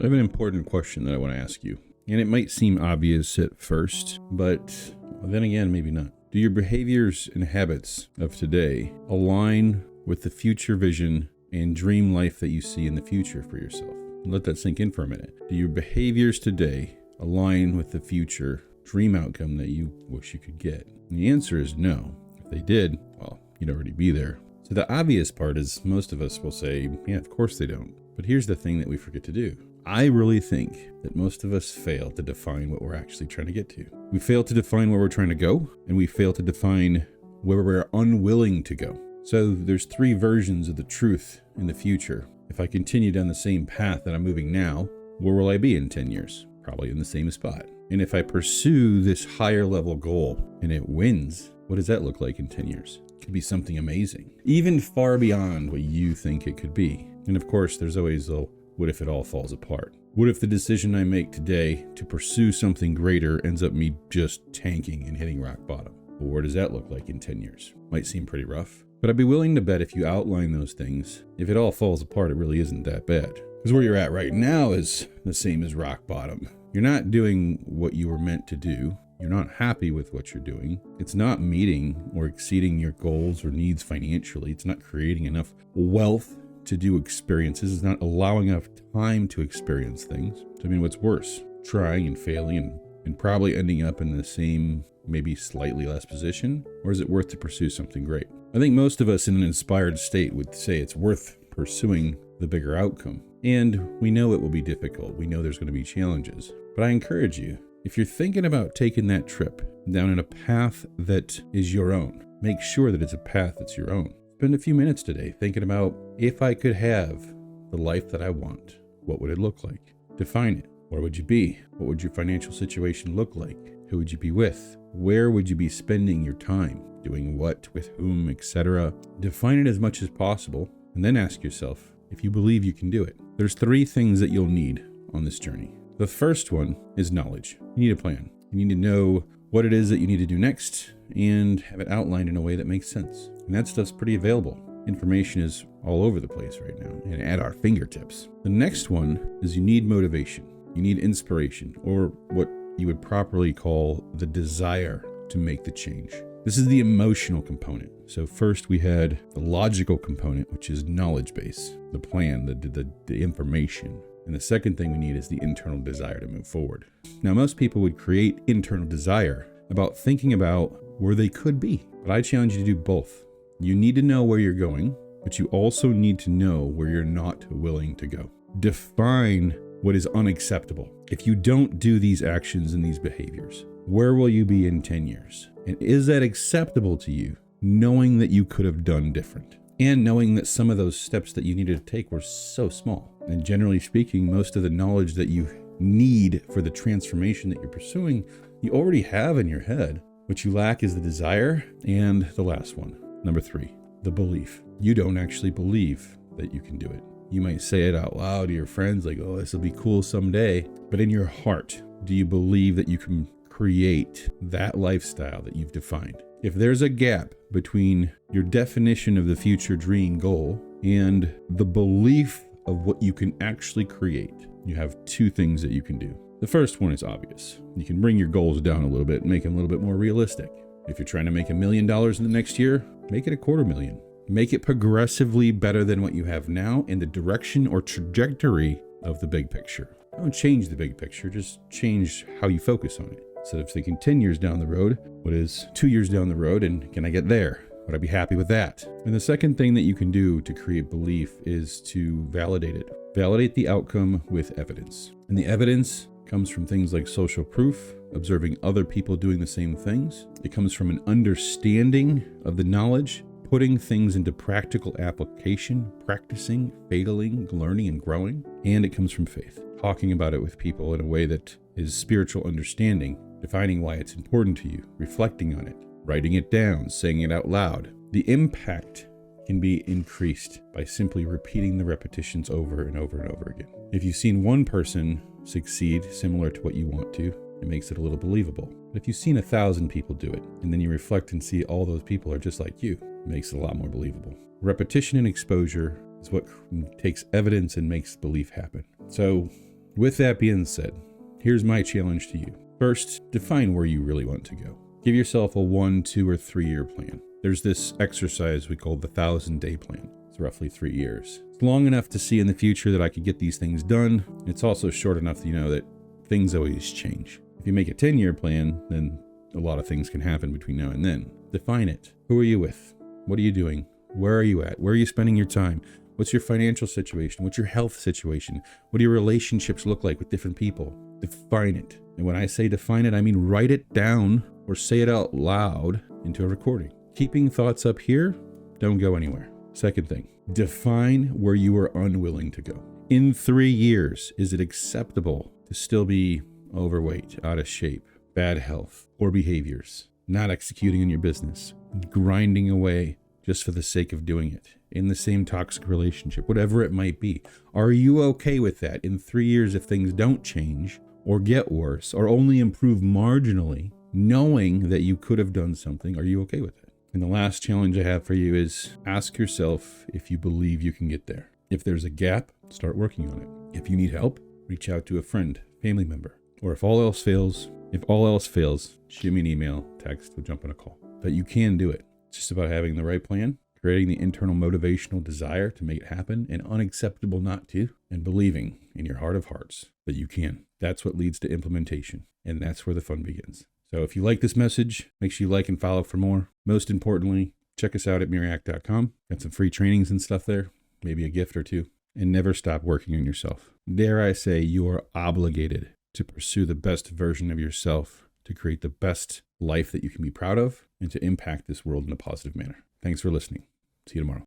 I have an important question that I want to ask you. And it might seem obvious at first, but then again, maybe not. Do your behaviors and habits of today align with the future vision and dream life that you see in the future for yourself? Let that sink in for a minute. Do your behaviors today align with the future dream outcome that you wish you could get? And the answer is no. If they did, well, you'd already be there. So the obvious part is most of us will say, yeah, of course they don't. But here's the thing that we forget to do. I really think that most of us fail to define what we're actually trying to get to. We fail to define where we're trying to go, and we fail to define where we're unwilling to go. So there's 3 versions of the truth in the future. If I continue down the same path that I'm moving now, where will I be in 10 years? Probably in the same spot. And if I pursue this higher level goal and it wins, what does that look like in 10 years? It could be something amazing, even far beyond what you think it could be. And of course, there's always a what if it all falls apart? What if the decision I make today to pursue something greater ends up me just tanking and hitting rock bottom? Well, where does that look like in 10 years? Might seem pretty rough. But I'd be willing to bet if you outline those things, if it all falls apart, it really isn't that bad. Because where you're at right now is the same as rock bottom. You're not doing what you were meant to do. You're not happy with what you're doing. It's not meeting or exceeding your goals or needs financially. It's not creating enough wealth to do experiences. It's not allowing enough time to experience things. So, I mean, what's worse? Trying and failing and probably ending up in the same, maybe slightly less position? Or is it worth to pursue something great? I think most of us in an inspired state would say it's worth pursuing the bigger outcome. And we know it will be difficult. We know there's going to be challenges. But I encourage you, if you're thinking about taking that trip down in a path that is your own, make sure that it's a path that's your own. Spend a few minutes today thinking about, if I could have the life that I want, what would it look like? Define it. Where would you be? What would your financial situation look like? Who would you be with? Where would you be spending your time? Doing what, with whom, etc. Define it as much as possible, and then ask yourself if you believe you can do it. There's 3 things that you'll need on this journey. The first one is knowledge. You need a plan. You need to know what it is that you need to do next and have it outlined in a way that makes sense. And that stuff's pretty available. Information is all over the place right now and at our fingertips. The next one is you need motivation. You need inspiration, or what you would properly call the desire to make the change. This is the emotional component. So first we had the logical component, which is knowledge base, the plan, the information. And the second thing we need is the internal desire to move forward. Now, most people would create internal desire about thinking about where they could be, but I challenge you to do both. You need to know where you're going, but you also need to know where you're not willing to go. Define what is unacceptable. If you don't do these actions and these behaviors, where will you be in 10 years? And is that acceptable to you, knowing that you could have done different? And knowing that some of those steps that you needed to take were so small. And generally speaking, most of the knowledge that you need for the transformation that you're pursuing, you already have in your head. What you lack is the desire. And the last one, number 3, the belief. You don't actually believe that you can do it. You might say it out loud to your friends like, oh, this will be cool someday. But in your heart, do you believe that you can create that lifestyle that you've defined? If there's a gap between your definition of the future dream goal and the belief of what you can actually create, you have 2 things that you can do. The first one is obvious. You can bring your goals down a little bit and make them a little bit more realistic. If you're trying to make $1 million in the next year, make it $250,000. Make it progressively better than what you have now in the direction or trajectory of the big picture. Don't change the big picture, just change how you focus on it. Instead of thinking 10 years down the road, what is 2 years down the road, and can I get there? Would I be happy with that? And the second thing that you can do to create belief is to validate it. Validate the outcome with evidence. And the evidence comes from things like social proof, observing other people doing the same things. It comes from an understanding of the knowledge, putting things into practical application, practicing, failing, learning, and growing. And it comes from faith, talking about it with people in a way that is spiritual understanding, defining why it's important to you, reflecting on it, writing it down, saying it out loud. The impact can be increased by simply repeating the repetitions over and over and over again. If you've seen one person succeed similar to what you want to, it makes it a little believable. But if you've seen 1,000 people do it, and then you reflect and see all those people are just like you, it makes it a lot more believable. Repetition and exposure is what takes evidence and makes belief happen. So With that being said, here's my challenge to you. First, define where you really want to go. Give yourself a 1, 2, or 3 year plan. There's this exercise we call the 1,000-day plan. It's roughly 3 years. It's long enough to see in the future that I could get these things done. It's also short enough that you know that things always change. If you make a 10-year plan, then a lot of things can happen between now and then. Define it. Who are you with? What are you doing? Where are you at? Where are you spending your time? What's your financial situation? What's your health situation? What do your relationships look like with different people? Define it. And when I say define it, I mean write it down or say it out loud into a recording. Keeping thoughts up here, don't go anywhere. Second thing, define where you are unwilling to go. In 3 years, is it acceptable to still be overweight, out of shape, bad health, poor behaviors, not executing in your business, grinding away just for the sake of doing it, in the same toxic relationship, whatever it might be? Are you okay with that? In 3 years, if things don't change or get worse or only improve marginally, knowing that you could have done something, are you okay with it? And the last challenge I have for you is ask yourself if you believe you can get there. If there's a gap, start working on it. If you need help, reach out to a friend, family member, or if all else fails, shoot me an email, text, or jump on a call. But you can do it. It's just about having the right plan, creating the internal motivational desire to make it happen, and unacceptable not to, and believing in your heart of hearts that you can. That's what leads to implementation, and that's where the fun begins. So if you like this message, make sure you like and follow for more. Most importantly, check us out at Miriac.com. Got some free trainings and stuff there, maybe a gift or two. And never stop working on yourself. Dare I say, you are obligated to pursue the best version of yourself, to create the best life that you can be proud of, and to impact this world in a positive manner. Thanks for listening. See you tomorrow.